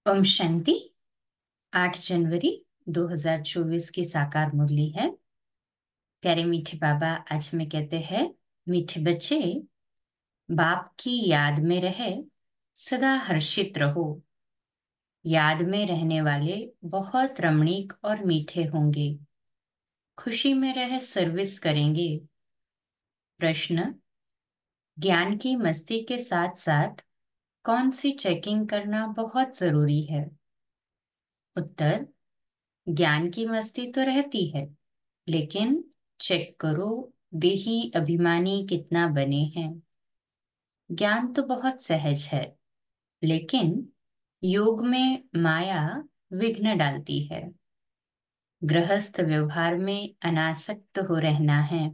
ओम शांति। 8 जनवरी 2024 की साकार मुरली है। प्यारे मीठे बाबा आज में कहते हैं, मीठे बच्चे, बाप की याद में रहे सदा हर्षित रहो। याद में रहने वाले बहुत रमणीक और मीठे होंगे। खुशी में रह सर्विस करेंगे। प्रश्न: ज्ञान की मस्ती के साथ साथ कौन सी चेकिंग करना बहुत जरूरी है? उत्तर: ज्ञान की मस्ती तो रहती है, लेकिन चेक करो देही अभिमानी कितना बने हैं। ज्ञान तो बहुत सहज है, लेकिन योग में माया विघ्न डालती है। गृहस्थ व्यवहार में अनासक्त हो रहना है।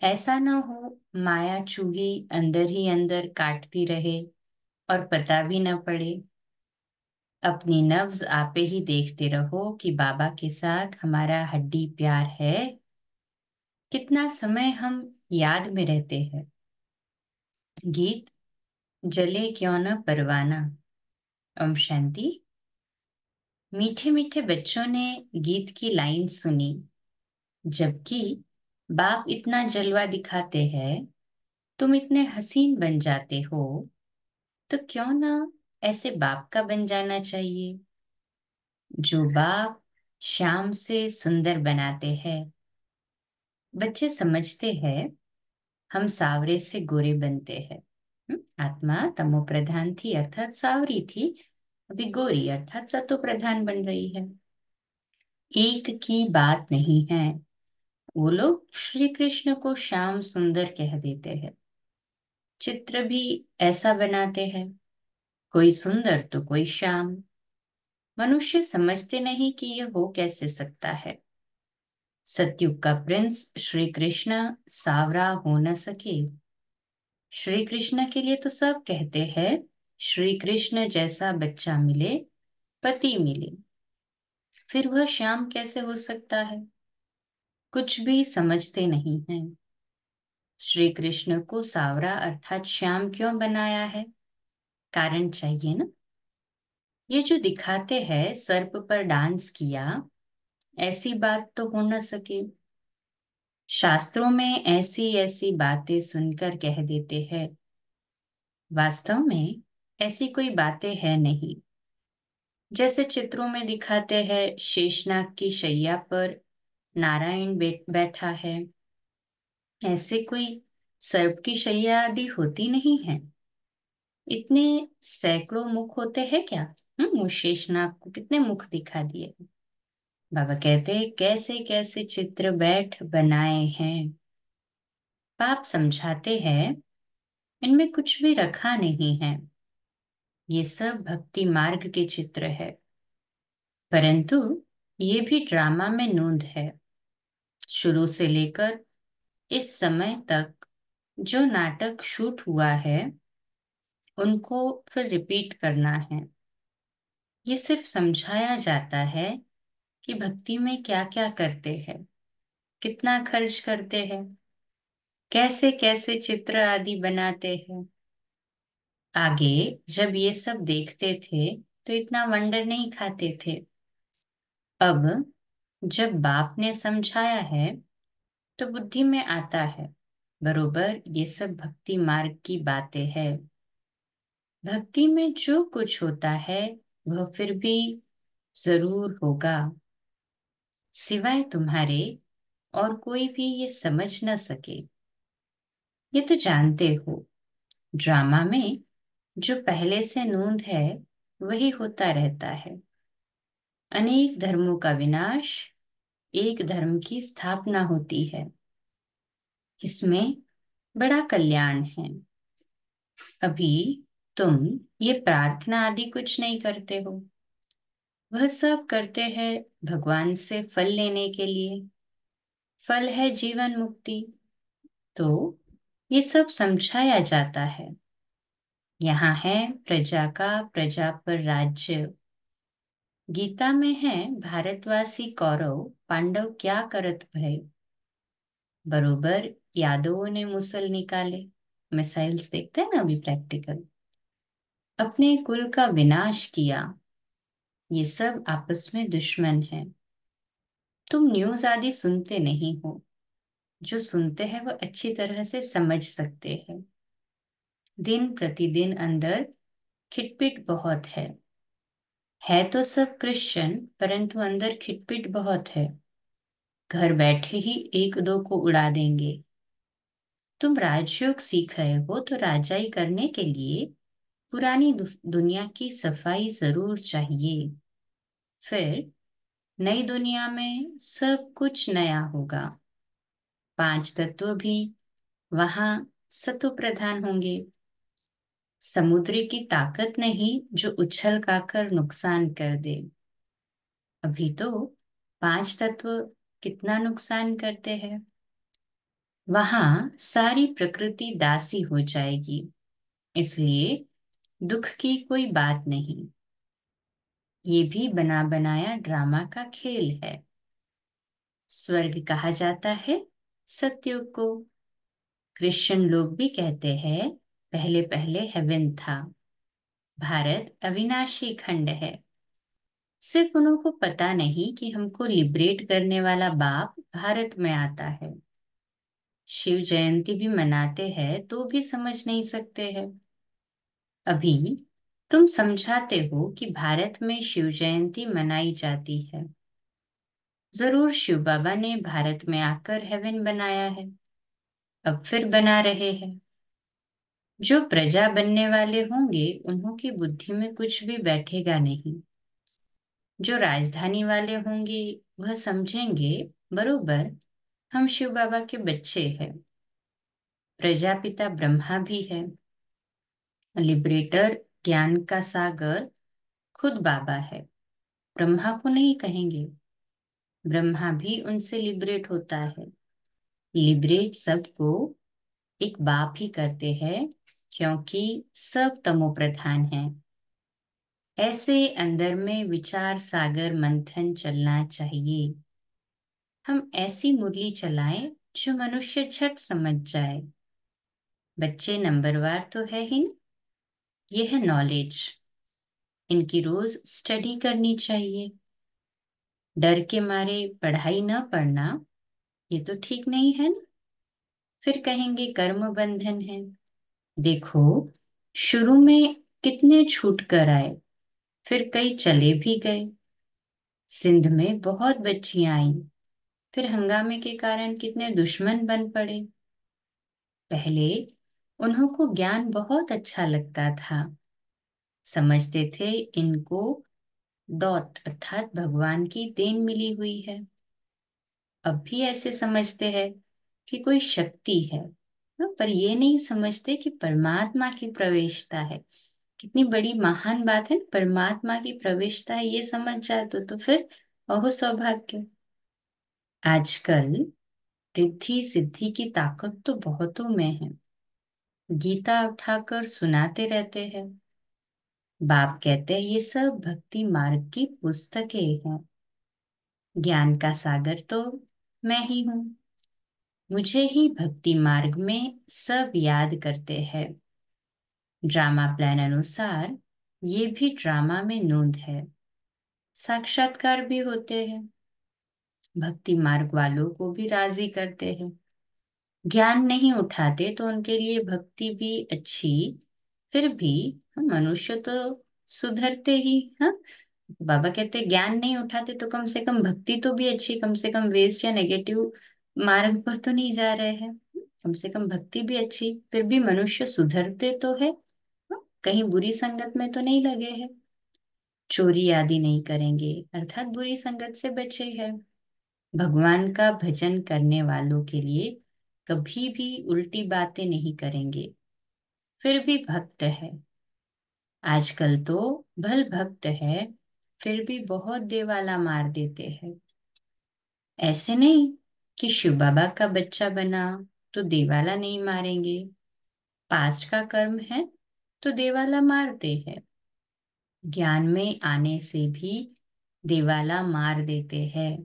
ऐसा न हो माया चूही अंदर ही अंदर काटती रहे और पता भी न पड़े। अपनी नब्ज आपे ही देखते रहो कि बाबा के साथ हमारा हड्डी प्यार है। कितना समय हम याद में रहते हैं। गीत जले क्यों न परवाना। ओम शांति। मीठे मीठे बच्चों ने गीत की लाइन सुनी, जबकि बाप इतना जलवा दिखाते हैं, तुम इतने हसीन बन जाते हो, तो क्यों ना ऐसे बाप का बन जाना चाहिए। जो बाप शाम से सुंदर बनाते हैं। बच्चे समझते हैं हम सावरे से गोरे बनते हैं। आत्मा तमो प्रधान थी अर्थात सावरी थी, अभी गोरी अर्थात सतो प्रधान बन रही है। एक की बात नहीं है। वो लोग श्री कृष्ण को श्याम सुंदर कह देते हैं। चित्र भी ऐसा बनाते हैं, कोई सुंदर तो कोई श्याम। मनुष्य समझते नहीं कि यह हो कैसे सकता है। सतयुग का प्रिंस श्री कृष्ण सावरा हो न सके। श्री कृष्ण के लिए तो सब कहते हैं, श्री कृष्ण जैसा बच्चा मिले, पति मिले, फिर वह श्याम कैसे हो सकता है। कुछ भी समझते नहीं हैं। श्री कृष्ण को सावरा अर्थात श्याम क्यों बनाया है? कारण चाहिए ना। ये जो दिखाते हैं सर्प पर डांस किया, ऐसी बात तो हो न सके। शास्त्रों में ऐसी ऐसी बातें सुनकर कह देते हैं, वास्तव में ऐसी कोई बातें है नहीं। जैसे चित्रों में दिखाते हैं शेषनाग की शैया पर नारायण बैठा है, ऐसे कोई सर्प की शैया आदि होती नहीं है। इतने सैकड़ों मुख होते हैं क्या? वो शेषनाग को कितने मुख दिखा दिए। बाबा कहते हैं कैसे कैसे चित्र बैठ बनाए हैं। बाप समझाते हैं इनमें कुछ भी रखा नहीं है, ये सब भक्ति मार्ग के चित्र है। परंतु ये भी ड्रामा में नोंद है। शुरू से लेकर इस समय तक जो नाटक शूट हुआ है, उनको फिर रिपीट करना है। ये सिर्फ समझाया जाता है कि भक्ति में क्या क्या करते हैं, कितना खर्च करते हैं, कैसे कैसे चित्र आदि बनाते हैं। आगे जब ये सब देखते थे तो इतना वंडर नहीं खाते थे। अब जब बाप ने समझाया है तो बुद्धि में आता है, बरोबर ये सब भक्ति मार्ग की बातें हैं। भक्ति में जो कुछ होता है वह फिर भी जरूर होगा, सिवाय तुम्हारे और कोई भी ये समझ न सके। ये तो जानते हो, ड्रामा में जो पहले से नोंद है वही होता रहता है। अनेक धर्मों का विनाश, एक धर्म की स्थापना होती है। इसमें बड़ा कल्याण है। अभी तुम ये प्रार्थना आदि कुछ नहीं करते हो, वह सब करते हैं भगवान से फल लेने के लिए। फल है जीवन मुक्ति। तो ये सब समझाया जाता है। यहाँ है प्रजा का प्रजा पर राज्य। गीता में है भारतवासी कौरव पांडव क्या करत भय। बरोबर यादवों ने मुसल निकाले। मिसाइल्स देखते हैं ना अभी प्रैक्टिकल। अपने कुल का विनाश किया, ये सब आपस में दुश्मन है। तुम न्यूज आदि सुनते नहीं हो, जो सुनते हैं वो अच्छी तरह से समझ सकते हैं। दिन प्रतिदिन अंदर खिटपिट बहुत है तो सब क्रिश्चियन, परंतु अंदर खिटपिट बहुत है। घर बैठे ही एक दो को उड़ा देंगे। तुम राजयोग सीख रहे हो तो राजाई करने के लिए पुरानी दुनिया की सफाई जरूर चाहिए। फिर नई दुनिया में सब कुछ नया होगा। पांच तत्व भी वहां सतो प्रधान होंगे। समुद्र की ताकत नहीं जो उछल खाकर नुकसान कर दे। अभी तो पांच तत्व कितना नुकसान करते हैं। वहां सारी प्रकृति दासी हो जाएगी, इसलिए दुख की कोई बात नहीं। ये भी बना बनाया ड्रामा का खेल है। स्वर्ग कहा जाता है सतयुग को। क्रिश्चियन लोग भी कहते हैं पहले पहले हेवन था। भारत अविनाशी खंड है। सिर्फ उन्हों को पता नहीं कि हमको लिबरेट करने वाला बाप भारत में आता है। शिव जयंती भी मनाते हैं तो भी समझ नहीं सकते हैं। अभी तुम समझाते हो कि भारत में शिव जयंती मनाई जाती है। जरूर शिव बाबा ने भारत में आकर हेवन बनाया है, अब फिर बना रहे हैं। जो प्रजा बनने वाले होंगे उन्हों की बुद्धि में कुछ भी बैठेगा नहीं। जो राजधानी वाले होंगे वह समझेंगे बरोबर हम शिव बाबा के बच्चे हैं। प्रजापिता ब्रह्मा भी है। लिबरेटर ज्ञान का सागर खुद बाबा है। ब्रह्मा को नहीं कहेंगे, ब्रह्मा भी उनसे लिबरेट होता है। लिबरेट सबको एक बाप ही करते हैं, क्योंकि सब तमो प्रधान है। ऐसे अंदर में विचार सागर मंथन चलना चाहिए। हम ऐसी मुरली चलाएं जो मनुष्य झट समझ जाए। बच्चे नंबरवार तो है ही न, ये है नॉलेज। इनकी रोज स्टडी करनी चाहिए। डर के मारे पढ़ाई न पढ़ना ये तो ठीक नहीं है ना। फिर कहेंगे कर्म बंधन है। देखो, शुरू में कितने छूट कर आए, फिर कई चले भी गए। सिंध में बहुत बच्चियां आई, फिर हंगामे के कारण कितने दुश्मन बन पड़े। पहले उन्हों को ज्ञान बहुत अच्छा लगता था। समझते थे इनको दौत अर्थात भगवान की देन मिली हुई है। अब भी ऐसे समझते हैं कि कोई शक्ति है, पर ये नहीं समझते कि परमात्मा की प्रवेशता है। कितनी बड़ी महान बात है, परमात्मा की प्रवेशता है, ये समझ जाए तो फिर अहो सौभाग्य। आजकल रिद्धि सिद्धि की ताकत तो बहुतों में है। गीता उठाकर सुनाते रहते हैं। बाप कहते हैं ये सब भक्ति मार्ग की पुस्तकें हैं। ज्ञान का सागर तो मैं ही हूँ। मुझे ही भक्ति मार्ग में सब याद करते हैं। ड्रामा प्लान अनुसार ये भी ड्रामा में नोंद है। साक्षात्कार भी होते हैं। भक्ति मार्ग वालों को भी राजी करते हैं। ज्ञान नहीं उठाते तो उनके लिए भक्ति भी अच्छी। फिर भी हम मनुष्य तो सुधरते ही। हाँ, बाबा कहते ज्ञान नहीं उठाते तो कम से कम भक्ति तो भी अच्छी, कम से कम वेस्ट या नेगेटिव मार्ग पर तो नहीं जा रहे हैं। कम से कम भक्ति भी अच्छी, फिर भी मनुष्य सुधरते तो है। हाँ, कहीं बुरी संगत में तो नहीं लगे हैं। चोरी आदि नहीं करेंगे, अर्थात बुरी संगत से बचे हैं। भगवान का भजन करने वालों के लिए कभी भी उल्टी बातें नहीं करेंगे, फिर भी भक्त है। आजकल तो भल भक्त है, फिर भी बहुत देवाला मार देते हैं। ऐसे नहीं कि शिव बाबा का बच्चा बना तो देवाला नहीं मारेंगे। पास्ट का कर्म है तो देवाला मारते हैं। ज्ञान में आने से भी देवाला मार देते हैं।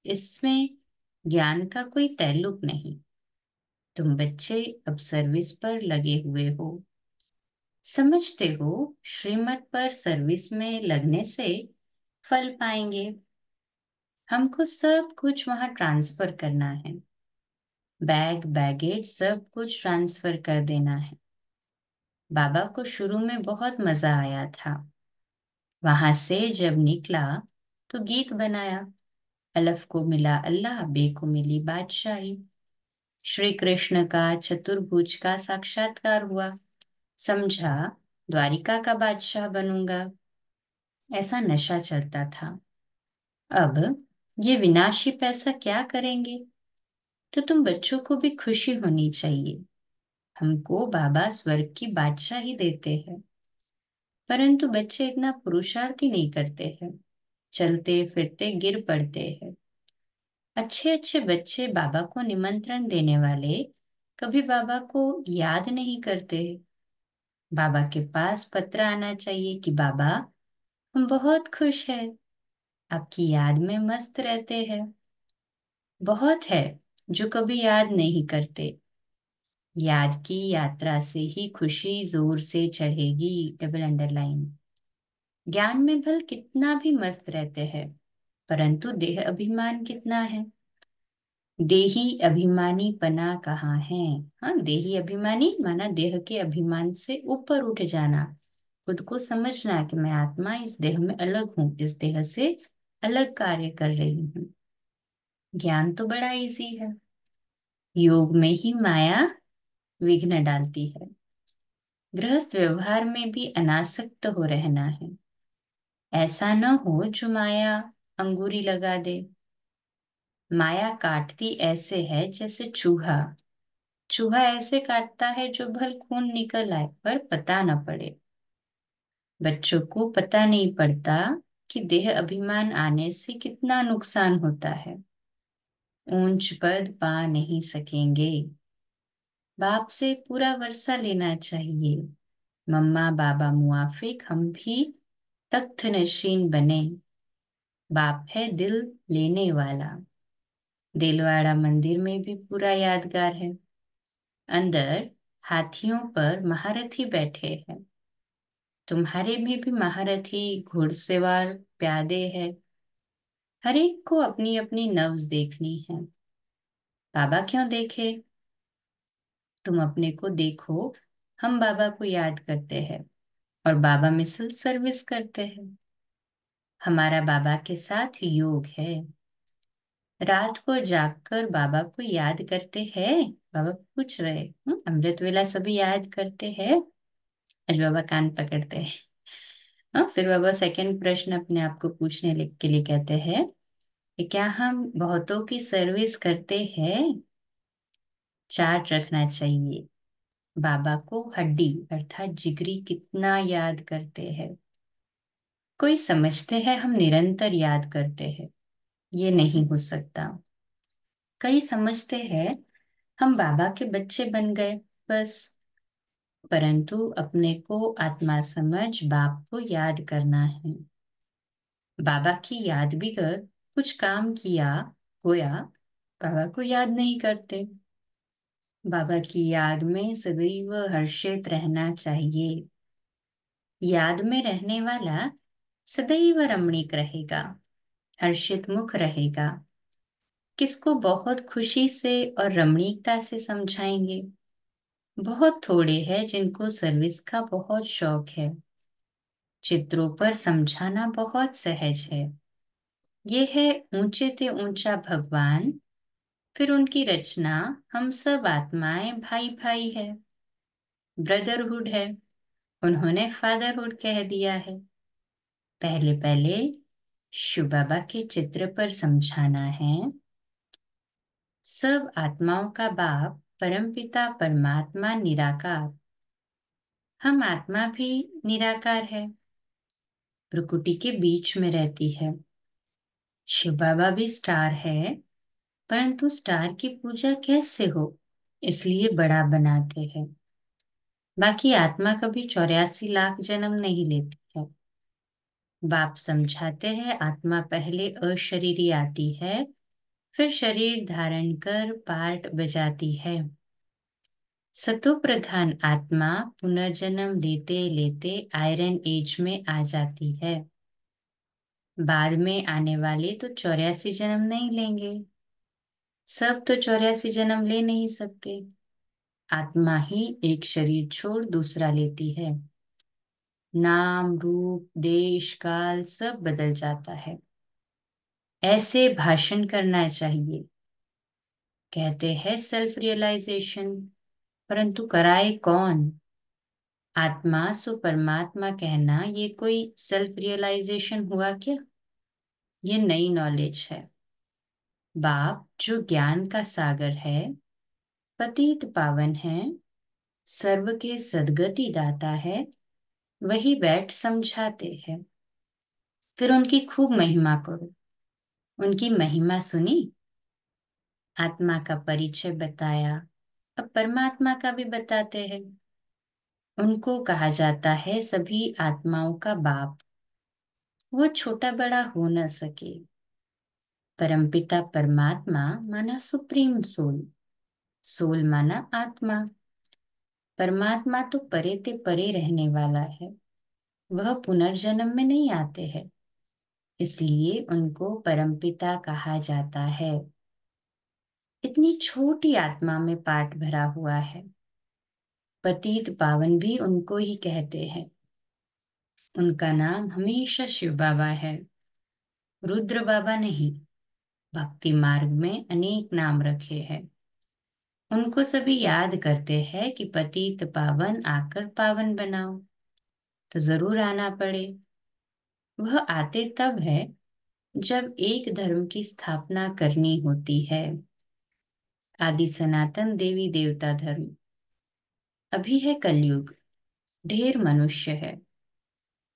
इसमें ज्ञान का कोई ताल्लुक नहीं। तुम बच्चे अब सर्विस पर लगे हुए हो। समझते हो, श्रीमत पर सर्विस में लगने से फल पाएंगे। हमको सब कुछ वहां ट्रांसफर करना है, बैग बैगेज सब कुछ ट्रांसफर कर देना है। बाबा को शुरू में बहुत मजा आया था। वहां से जब निकला तो गीत बनाया, अलफ को मिला अल्लाह, बे को मिली बादशाही। श्री कृष्ण का चतुर्भुज का साक्षात्कार हुआ। समझा द्वारिका का बादशाह बनूंगा, ऐसा नशा चलता था। अब ये विनाशी पैसा क्या करेंगे? तो तुम बच्चों को भी खुशी होनी चाहिए। हमको बाबा स्वर्ग की बादशाही देते हैं, परंतु बच्चे इतना पुरुषार्थ ही नहीं करते हैं, चलते फिरते गिर पड़ते हैं। अच्छे अच्छे बच्चे बाबा को निमंत्रण देने वाले कभी बाबा को याद नहीं करते। बाबा के पास पत्र आना चाहिए कि बाबा, हम बहुत खुश हैं, आपकी याद में मस्त रहते हैं। बहुत है जो कभी याद नहीं करते। याद की यात्रा से ही खुशी जोर से चढ़ेगी। Double underline. ज्ञान में भल कितना भी मस्त रहते हैं, परंतु देह अभिमान कितना है। देही अभिमानी पना कहाँ है? हाँ, देही अभिमानी माना देह के अभिमान से ऊपर उठ जाना, खुद को समझना कि मैं आत्मा इस देह में अलग हूं, इस देह से अलग कार्य कर रही हूँ। ज्ञान तो बड़ा इजी है, योग में ही माया विघ्न डालती है। गृहस्थ व्यवहार में भी अनासक्त हो रहना है। ऐसा न हो जो माया अंगूरी लगा दे। माया काटती ऐसे है जैसे चूहा। चूहा ऐसे काटता है जो भल खून निकल आए पर पता न पड़े। बच्चों को पता नहीं पड़ता कि देह अभिमान आने से कितना नुकसान होता है। ऊंच पद पा नहीं सकेंगे। बाप से पूरा वर्षा लेना चाहिए। मम्मा बाबा मुआफिक, हम भी तख्त नशीन बने। बाप है दिल लेने वाला। दिलवाड़ा मंदिर में भी पूरा यादगार है। अंदर हाथियों पर महारथी बैठे हैं। तुम्हारे में भी महारथी घुड़सवार प्यादे हैं। हर एक को अपनी अपनी नब्ज देखनी है। बाबा क्यों देखे? तुम अपने को देखो। हम बाबा को याद करते हैं और बाबा मिसल सर्विस करते हैं। हमारा बाबा के साथ योग है। रात को जागकर बाबा को याद करते हैं। बाबा पूछ रहे, अमृत वेला सभी याद करते हैं? आज बाबा कान पकड़ते हैं। हाँ, फिर बाबा सेकंड प्रश्न अपने आप को पूछने के लिए कहते हैं कि क्या हम बहुतों की सर्विस करते हैं? चार्ट रखना चाहिए। बाबा को हड्डी अर्थात जिगरी कितना याद करते हैं। कोई समझते हैं हम निरंतर याद करते हैं, ये नहीं हो सकता। कई समझते हैं हम बाबा के बच्चे बन गए बस, परंतु अपने को आत्मा समझ बाप को याद करना है। बाबा की याद भी कर कुछ काम किया गोया बाबा को याद नहीं करते। बाबा की याद में सदैव हर्षित रहना चाहिए। याद में रहने वाला सदैव रमणीक रहेगा, हर्षित मुख रहेगा। किसको बहुत खुशी से और रमणीकता से समझाएंगे? बहुत थोड़े हैं जिनको सर्विस का बहुत शौक है। चित्रों पर समझाना बहुत सहज है। ये है ऊंचे ते ऊंचा भगवान, फिर उनकी रचना हम सब आत्माएं भाई भाई है। ब्रदरहुड है, उन्होंने फादरहुड कह दिया है। पहले पहले शिव बाबा के चित्र पर समझाना है। सब आत्माओं का बाप परमपिता परमात्मा निराकार। हम आत्मा भी निराकार है, प्रकृति के बीच में रहती है। शिव बाबा भी स्टार है, परंतु स्टार की पूजा कैसे हो, इसलिए बड़ा बनाते हैं। बाकी आत्मा कभी 84 लाख जन्म नहीं लेती है। बाप समझाते हैं आत्मा पहले अशरीरी आती है, फिर शरीर धारण कर पार्ट बजाती है। सतो प्रधान आत्मा पुनर्जन्म लेते लेते आयरन एज में आ जाती है। बाद में आने वाले तो 84 जन्म नहीं लेंगे। सब तो 84 जन्म ले नहीं सकते। आत्मा ही एक शरीर छोड़ दूसरा लेती है। नाम रूप देश काल सब बदल जाता है। ऐसे भाषण करना चाहिए, कहते हैं सेल्फ रियलाइजेशन, परंतु कराए कौन? आत्मा सो परमात्मा कहना ये कोई सेल्फ रियलाइजेशन हुआ क्या? ये नई नॉलेज है। बाप जो ज्ञान का सागर है, पतित पावन है, सर्व के सद्गति दाता है, वही बैठ समझाते हैं। फिर उनकी खूब महिमा करो। उनकी महिमा सुनी, आत्मा का परिचय बताया, अब परमात्मा का भी बताते हैं। उनको कहा जाता है सभी आत्माओं का बाप। वो छोटा बड़ा हो न सके। परमपिता परमात्मा माना सुप्रीम सोल, सोल माना आत्मा। परमात्मा तो परे ते परे रहने वाला है, वह पुनर्जन्म में नहीं आते हैं, इसलिए उनको परमपिता कहा जाता है। इतनी छोटी आत्मा में पाठ भरा हुआ है। पतित पावन भी उनको ही कहते हैं। उनका नाम हमेशा शिव बाबा है, रुद्र बाबा नहीं। भक्ति मार्ग में अनेक नाम रखे हैं। उनको सभी याद करते हैं कि पतित पावन आकर पावन बनाओ, तो जरूर आना पड़े। वह आते तब है जब एक धर्म की स्थापना करनी होती है, आदि सनातन देवी देवता धर्म। अभी है कलयुग, ढेर मनुष्य है।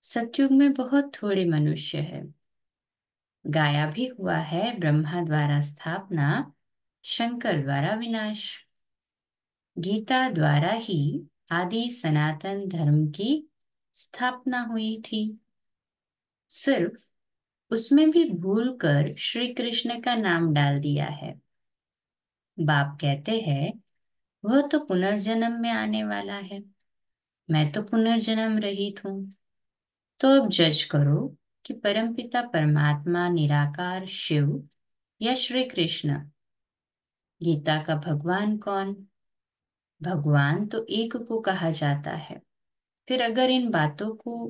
सतयुग में बहुत थोड़े मनुष्य है। गाया भी हुआ है ब्रह्मा द्वारा स्थापना, शंकर द्वारा विनाश। गीता द्वारा ही आदि सनातन धर्म की स्थापना हुई थी। सिर्फ उसमें भी भूल कर श्री कृष्ण का नाम डाल दिया है। बाप कहते हैं वह तो पुनर्जन्म में आने वाला है, मैं तो पुनर्जन्म रहित हूं। तो अब जज करो कि परमपिता परमात्मा निराकार शिव या श्री कृष्ण। गीता का भगवान कौन? भगवान तो एक को कहा जाता है। फिर अगर इन बातों को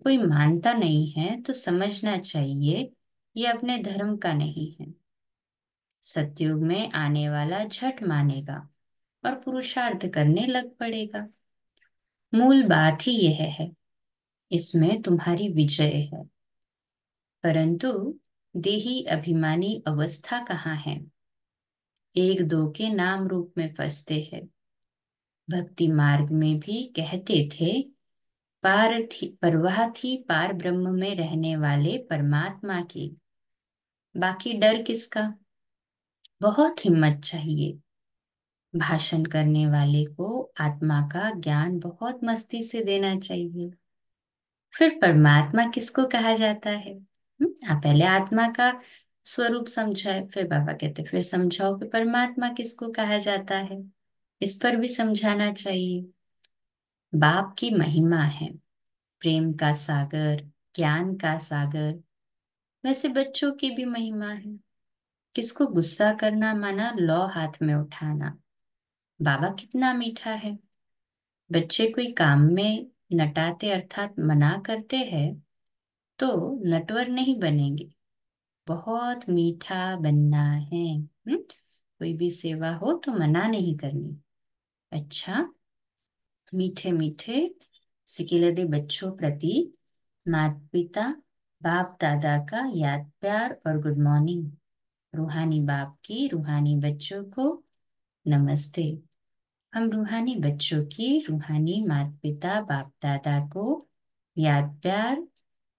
कोई मानता नहीं है तो समझना चाहिए ये अपने धर्म का नहीं है। सतयुग में आने वाला झट मानेगा और पुरुषार्थ करने लग पड़ेगा। मूल बात ही यह है, इसमें तुम्हारी विजय है। परंतु देही अभिमानी अवस्था कहाँ है? एक दो के नाम रूप में फंसते हैं। भक्ति मार्ग में भी कहते थे परवाह थी पार ब्रह्म में रहने वाले परमात्मा की, बाकी डर किसका? बहुत हिम्मत चाहिए। भाषण करने वाले को आत्मा का ज्ञान बहुत मस्ती से देना चाहिए। फिर परमात्मा किसको कहा जाता है? आप पहले आत्मा का स्वरूप समझाए, फिर बाबा कहते फिर समझाओ कि परमात्मा किसको कहा जाता है। इस पर भी समझाना चाहिए। बाप की महिमा है प्रेम का सागर, ज्ञान का सागर। वैसे बच्चों की भी महिमा है। किसको गुस्सा करना माना लौ हाथ में उठाना। बाबा कितना मीठा है। बच्चे कोई काम में नटाते अर्थात मना करते हैं तो नटवर नहीं बनेंगे, बहुत मीठा बनना है। कोई भी सेवा हो तो मना नहीं करनी। अच्छा, मीठे मीठे सिकिलदे बच्चों प्रति माता पिता बाप दादा का याद प्यार और गुड मॉर्निंग। रूहानी बाप की रूहानी बच्चों को नमस्ते। हम रूहानी बच्चों की रूहानी माता पिता बाप दादा को याद प्यार,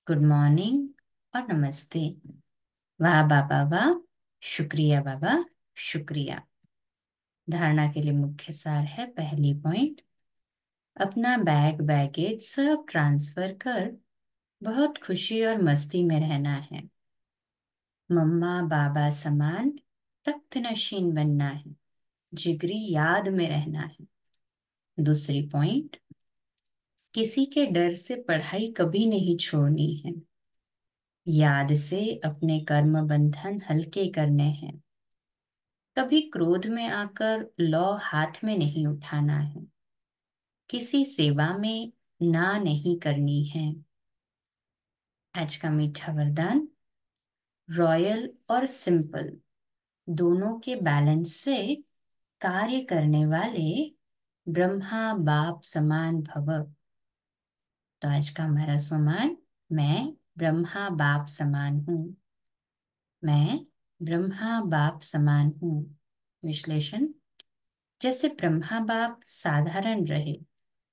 गुड मॉर्निंग और नमस्ते। वाह बाबा वाह, शुक्रिया बाबा शुक्रिया। धारणा के लिए मुख्य सार है, पहली पॉइंट, अपना बैगेज सब ट्रांसफर कर बहुत खुशी और मस्ती में रहना है। मम्मा बाबा समान तख्त नशीन बनना है। जिगरी याद में रहना है। दूसरी पॉइंट, किसी के डर से पढ़ाई कभी नहीं छोड़नी है। याद से अपने कर्म बंधन हल्के करने हैं। कभी क्रोध में आकर लौ हाथ में नहीं उठाना है। किसी सेवा में ना नहीं करनी है। आज का मीठा वरदान, रॉयल और सिंपल दोनों के बैलेंस से कार्य करने वाले ब्रह्मा बाप समान भव। तो आज का हमारा सम्मान, मैं ब्रह्मा बाप समान हूँ। मैं ब्रह्मा बाप समान हूँ। विश्लेषण, जैसे ब्रह्मा बाप साधारण रहे,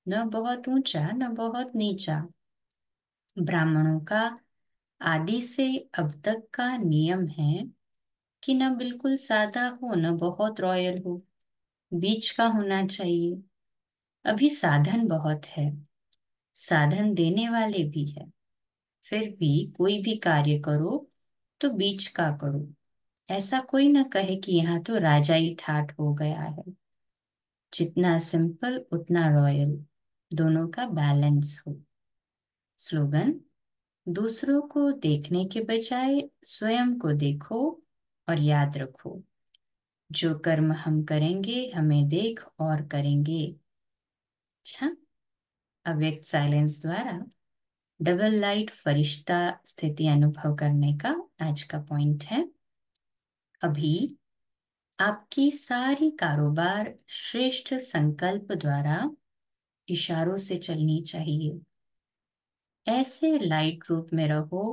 न बहुत ऊंचा न बहुत नीचा। ब्राह्मणों का आदि से अब तक का नियम है कि न बिल्कुल सादा हो न बहुत रॉयल हो, बीच का होना चाहिए। अभी साधन बहुत है, साधन देने वाले भी है, फिर भी कोई भी कार्य करो तो बीच का करो। ऐसा कोई ना कहे कि यहाँ तो राजा ही ठाठ हो गया है। जितना सिंपल उतना रॉयल, दोनों का बैलेंस हो। स्लोगन, दूसरों को देखने के बजाय स्वयं को देखो और याद रखो, जो कर्म हम करेंगे हमें देख और करेंगे। अच्छा, अव्यक्त साइलेंस द्वारा डबल लाइट फरिश्ता स्थिति अनुभव करने का आज का पॉइंट है। अभी आपकी सारी कारोबार श्रेष्ठ संकल्प द्वारा इशारों से चलनी चाहिए। ऐसे लाइट रूप में रहो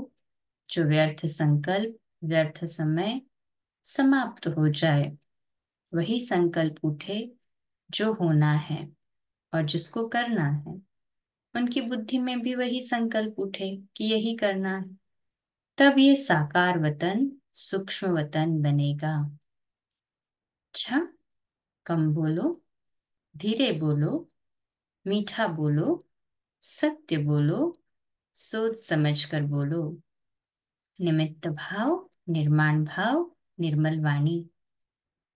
जो व्यर्थ संकल्प, व्यर्थ समय समाप्त हो जाए। वही संकल्प उठे जो होना है और जिसको करना है। उनकी बुद्धि में भी वही संकल्प उठे कि यही करना है। तब ये साकार वतन सूक्ष्म वतन बनेगा। अच्छा, कम बोलो, धीरे बोलो, मीठा बोलो, सत्य बोलो, सोच समझ कर बोलो। निमित्त भाव, निर्माण भाव, निर्मल वाणी।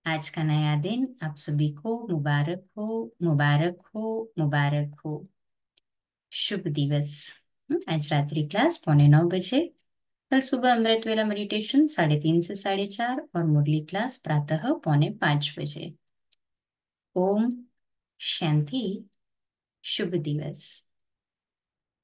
आज का नया दिन आप सभी को मुबारक हो, मुबारक हो, मुबारक हो। शुभ दिवस। आज रात्रि क्लास 8:45 बजे। कल सुबह अमृत वेला मेडिटेशन 3:30 से 4:30 और मुरली क्लास प्रातः 4:45 बजे। ओम शांति। शुभ दिवस।